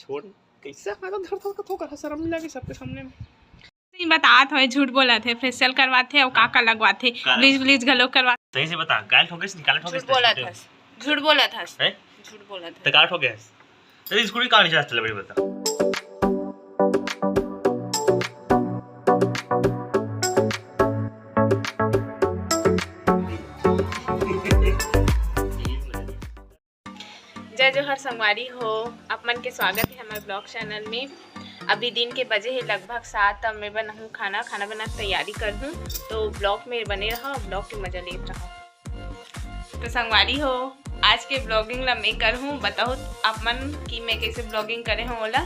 छोड़ कैसे हाथ धर धर के ठोकर शर्म नहीं लगी सबके सामने में। बात है झूठ बोला थे, फेशियल करवाते और काका लगवाते, ब्लीच गलो करवा। सही से बता, गाल ठोके से निकाल ठोके झूठ बोला था, झूठ बोला था, झूठ बोला था। तो गाल ठोके तेरी स्कूल कहां नहीं चला बड़ी बता। जय जोहर संगवारी हो, आप मन के स्वागत है हमारे ब्लॉग चैनल में। अभी दिन के बजे है लगभग 7। अब मैं बनाऊँ खाना बना तैयारी कर दूँ, तो ब्लॉग में बने रहो, ब्लॉग की मजा ले रहो। तो संगवारी हो, आज के ब्लॉगिंग ला मैं कर हूँ, बताओ आप मन कि मैं कैसे ब्लॉगिंग करे हूँ ओला।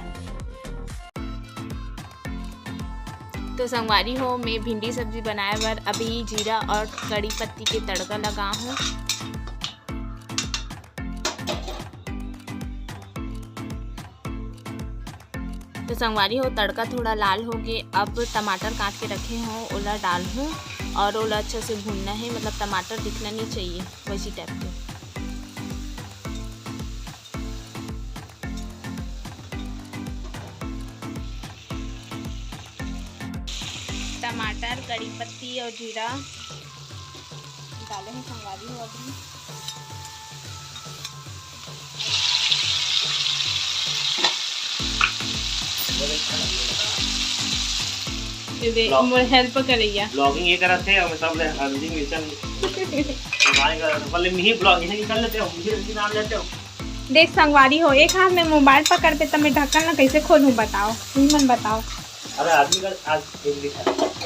तो संगवारी हो, मैं भिंडी सब्जी बनाए बर अभी जीरा और कड़ी पत्ती के तड़का लगा हूँ। तो संगवारी हो, तड़का थोड़ा लाल हो गए। अब टमाटर काट के रखे हों ओला डाल हूँ और ओला अच्छा से भूनना है, मतलब टमाटर दिखना नहीं चाहिए वैसी टाइप के। टमाटर, कड़ी पत्ती और जीरा डाले हैं संगवारी हो। अभी हेल्प करिए। ब्लॉगिंग ये करत थे और सब हल्दी मिर्चन लगाएगा मतलब नहीं ब्लॉगिंग निकाल लेते हो, मुझे नाम लेते हो। देख संगवारी हो, एक हाथ में मोबाइल पकड़ पे तब मैं ढक्कन ना कैसे खोलूं बताओ, तुम मन बताओ। अरे आदमी का आज एक दिखा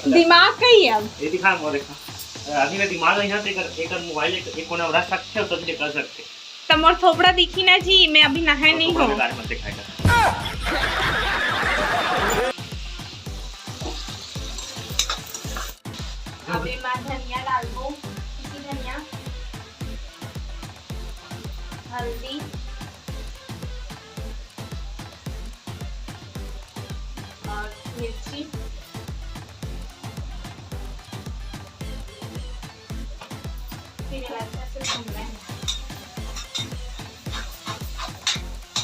दिमाग कहीं है, अब ये दिखा मोरे का आदमी का दिमाग नहीं है, एक मोबाइल एक कोना रख सकते हो, सब कर सकते। तब मोर थोपड़ा दिखी ना जी, मैं अभी नहाए नहीं हूं। अभी मैं धनिया डाल दूं, धनिया, हल्दी, और मिर्ची, फिर अच्छा से भूनना है।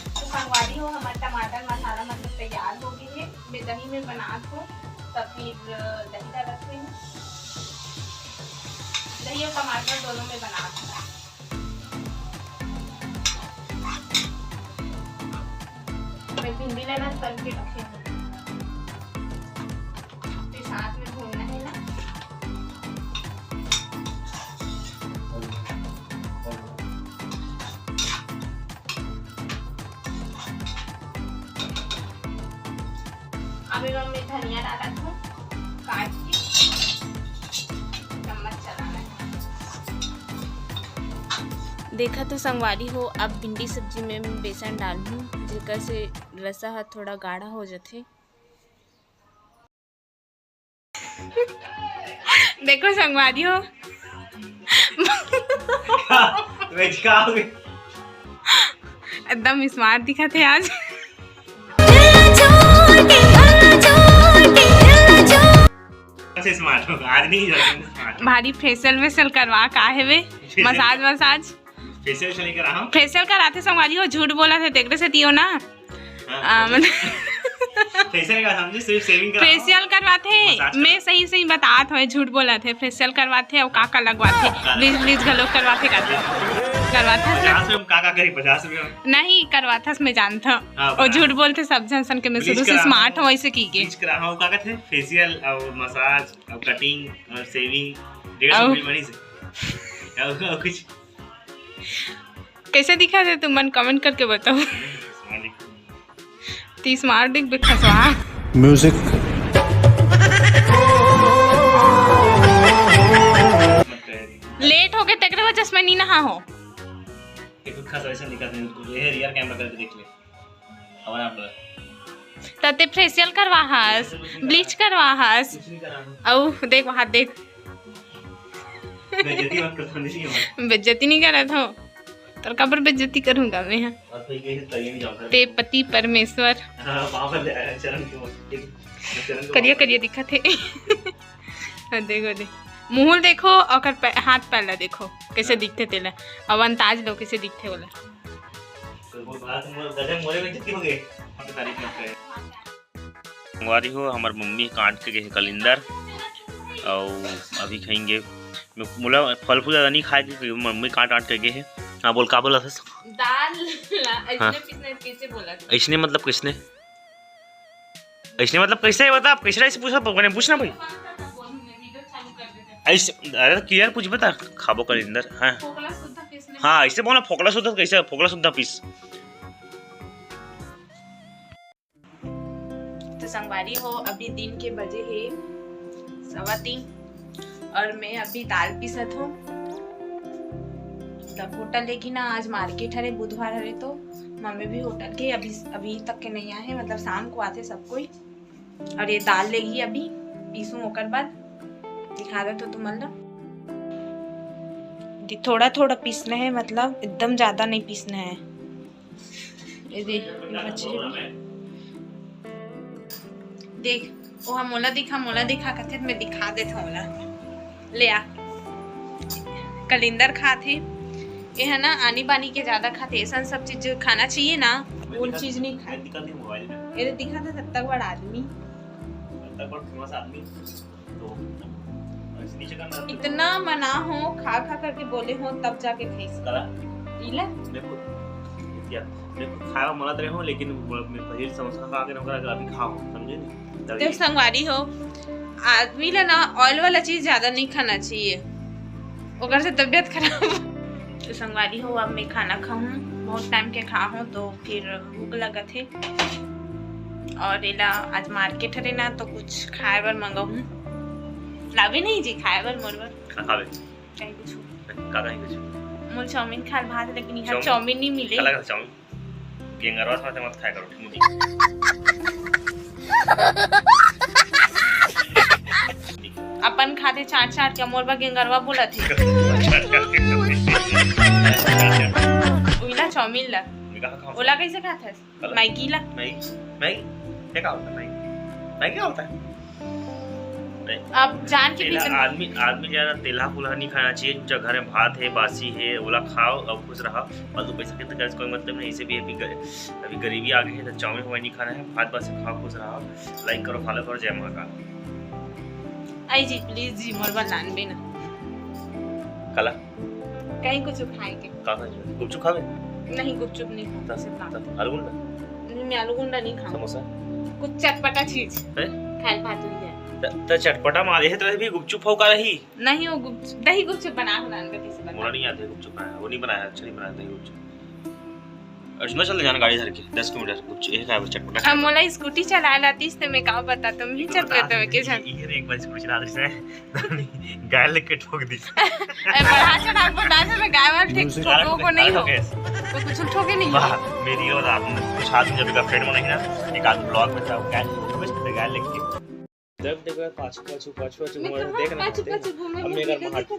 तो संगवारी हो, हमारा टमाटर मसाला मतलब तैयार हो गई है। मैं दही में बना दूं, तब फिर दही डाल रखती हूँ। दही और टमाटर दोनों में बना दूंगा। मैं भिंडी लेना तल के रखे हूँ, फिर साथ में भूनना है ना। अभी मैं धनिया डाला हूँ काट के, चम्मच चलाना है। देखा तो संगवारी हो, अब भिंडी सब्जी में मैं बेसन डाल दूँ, जेकर से रसा थोड़ा गाढ़ा हो जाते। देखो संगवारी हो एकदम स्मार्ट दिखा थे आज। स्मार्ट हो आज नहीं स्मार्ट भारी फेशियल करवा का है वे, मसाज फेशियल कराते संगवारी हो। झूठ बोला थे देखते से दियो ना, फेशियल करवाते। मैं सही बात हो, झूठ बोला थे, फेशियल करवाते और काका लगवाते, ब्लीच गलो करवाते नहीं करवाता मैं जानता। और झूठ बोलते सब जन के, मैं शुरू से स्मार्ट हूँ ऐसे की के फेशियल और मसाज और कटिंग और सेविंग 150 मनी से कुछ कैसे दिखा थे तुम मन कमेंट करके बताओ। ती स्मार्ट दिख बिखसवा म्यूजिक लेट हो गए तकरे वजह से मैं नहीं नहा हो। एक खास ऐसा निकाल ये रियर कैमरा करके देख ले हमारा आप तते फेशियल करवा हस, ब्लीच करवा हस, औ देख वहां देख बेइज्जती नहीं कर रहा था, तर कबर बेइज्जती करूंगा मैं यहाँ। ते पति परमेश्वर करिए दिखा थे। देखो दे मुँह देखो और हाथ पहला देखो कैसे दिखते तेला, और अंताज लो कैसे दिखते बोला। मंगवारी हो हमार मम्मी काट के गए कलिंदर और अभी खाएंगे। मोला फल फूल ज़्यादा नहीं खाएगी, मम्मी काट के गए है। हाँ बोल, का बोला था? दाल कैसे बोला? ऐसने मतलब किसने? ऐसने मतलब कैसे बता? कैसे ऐसे पूछना भाई। ऐसे अरे क्लियर पूछ बता। खाबो कलिंदर। हाँ हाँ ऐसे बोला। फोकला सुद्धा कैसे? फोकला सुद्धा पीस। तो संगवारी हो अभी दिन के बजे है 3:15 और मैं अभी दाल पीसत हूँ। तब होटल लेगी ना, आज मार्केट हरे, बुधवार हरे, तो मम्मी भी होटल के अभी तक के नहीं आए, मतलब शाम को आते सब कोई। और ये दाल लेगी अभी पीसूं, ओकर बाद दिखा दे तो तुम थोड़ा थोड़ा पीसना है, मतलब एकदम ज्यादा नहीं पीसना है। ये देख ओहा मोला दिखा कथे मैं दिखा देता हूँ मोला। ले आ कलिंदर खाते ये है ना, आनी बानी के ज्यादा खाते, ऐसा सब चीज खाना चाहिए ना, वो चीज नहीं खाते। ये दिखा था तब तक बड़ा आदमी इतना मना हो, खा करके बोले हो तब जाके खाया मला तरी हो, लेकिन पनीर समोसा खा के अभी खाओ, समझे नहीं? तो संगवारी हो आदमी ला ना ऑयल वाला चीज ज्यादा नहीं खाना चाहिए, ओकर से तबीयत खराब। तो संगवारी हो अब मैं खाना खाऊं, बहुत टाइम के खा हूं तो फिर भूख लगा थे। और एला आज मार्केट हरे ना, तो कुछ खाए बर मंगाऊं। लावे नहीं जी खाए बर मोर बर खावे कहीं कुछ कुछ मोर चाउमीन खाल भात, लेकिन यहाँ चाउमीन नहीं मिले। का लगा चाउमीन गेंगरवा साथ मत खाया करो, ठीक है? अपन खाते चाट के मोर बा गेंगरवा बोला थे। ओइला चाउमीन ला ओला कैसे खाता है? मैगी ला मैगी क्या होता है? मैगी क्या होता है? अब जान के भी आदमी ज्यादा तेला फुला नहीं खाना चाहिए। जो घर में भात है, बासी है, ओला खाओ और खुश रहो। फालतू पैसा के तो कोई मतलब नहीं। इसे भी अभी गरीबी आ गई है तो चाउमीन हवाई नहीं खाना है, भात बासी खाओ, खुश रहो। लाइक करो, फॉलो करो, जय महाकाल। आई जी प्लीज जी मोर बा लानबे ना कला कहीं कुछ खाए के का गुपचुप खावे? नहीं गुपचुप नहीं खाता, सिर्फ आलू गुंडा नहीं, मैं आलू गुंडा नहीं खाता। समोसा कुछ चटपटा चीज खाए भात हुई है तो चटपटा मारे है तो भी गुपचुप हो का रही नहीं। वो गुपचुप दही गुपचुप बना कैसे बना? मोला नहीं आते गुपचुप बनाया, वो नहीं बनाया, अच्छा नहीं बनाया दही गुपचुप। अर्जुन चल जाना गाड़ी धर के 10 किलोमीटर गुपचुप एक है चटपटा। हम मोला स्कूटी चला लाती इससे मैं का बता, तुम ही चल करते हो के जान। ये एक बार स्कूटी चला रही है गाय लेके ठोक दी। बढ़ा चढ़ा बता दे, मैं गाय वाला ठीक ठोको को नहीं हो, तो कुछ ठोके नहीं है मेरी। और आपने कुछ आदमी जब का फ्रेंड बनेगी ना, एक आदमी ब्लॉग में जाओ गाय लेके जब देखो पाछू देखना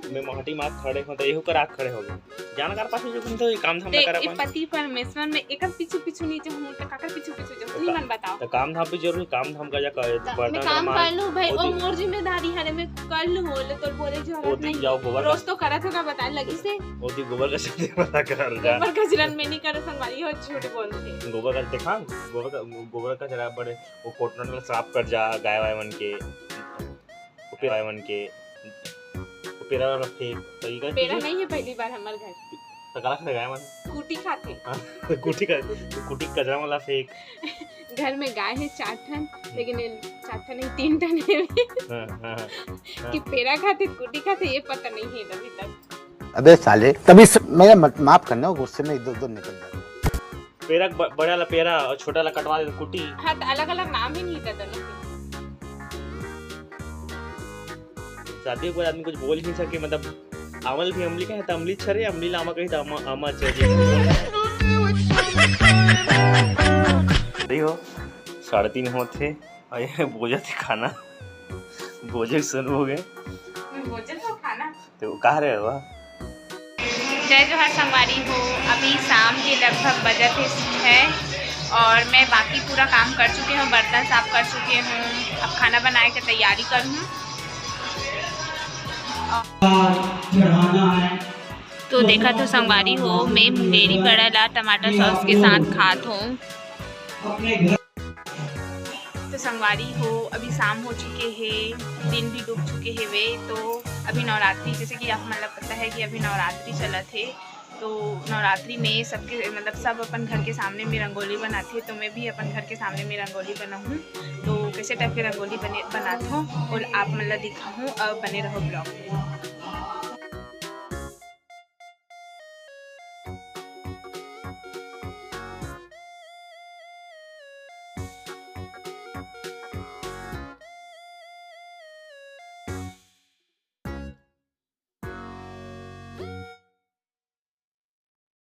मैं माटी मार खड़े हो तो एहू करा खड़े हो गए जाना कर पाछू जो तो काम धाम ना करा पति परमेश्वर में एक पीछू नहीं जो हूं तो काका पीछू जो तू ही मन बताओ। तो काम धाम भी जरूरी, काम धाम का जा कर मैं काम कर लूं भाई, ओ मोर जिम्मेदारी है मैं कर लूं, बोले तो बोले जरूरत नहीं जाओ गोबर रोज तो करा था का बता लगी से ओदी गोबर का से पता कर जा गोबर का जलन में नहीं कर संगवारी हो, झूठ बोलते गोबर का देखा गोबर का जरा बड़े वो कोटनट में साफ कर जा गाय वाय मन के पेरा फेंक तरीका पेरा नहीं है। पहली बार हमारे घर तकाला खा गाय मन कुटी खाते कुटी कचरा वाला फेंक। घर में गाय है 4 ठन, लेकिन 4 ठन नहीं 3 ठन है कि पेरा खाते कुटी खाते ये पता नहीं है अभी तक। अबे साले तभी मेरा माफ करना, गुस्से में इधर निकल जाओ। पेरा बड़ा वाला पेरा और छोटा वाला कटवा दे कुटी। हाँ तो अलग अलग नाम ही नहीं था दोनों के। शादी कोई आदमी कुछ बोल ही नहीं सके, मतलब अमल भी अमली कहे तो अमली छरे, अमली लामा कहे तो अमा छरे। देखो 3:30 होते और ये बोझा थे खाना, बोझे शुरू हो गए। बोझे तो खाना तो कहाँ रहे हो? जय जोहार संगवारी हो, अभी शाम के लगभग बजट है और मैं बाकी पूरा काम कर चुके हूँ, बर्तन साफ कर चुके हूँ, अब खाना बनाने की तैयारी करूँ। तो देखा तो संगवारी हो मैं मुंगेरी बड़ा टमाटर सॉस के साथ खात हूँ। तो संगवारी हो अभी शाम हो चुके हैं, दिन भी डूब चुके हैं वे। तो अभी नवरात्रि, जैसे कि आप मतलब पता है कि अभी नवरात्रि चला थे, तो नवरात्रि में सबके मतलब सब अपन घर के सामने में रंगोली बनाते, तो मैं भी अपन घर के सामने में रंगोली बनाऊँ। तो कैसे टाइप के रंगोली बनाता हूँ और आप मतलब दिखाऊँ, अब बने रहो ब्लॉग में।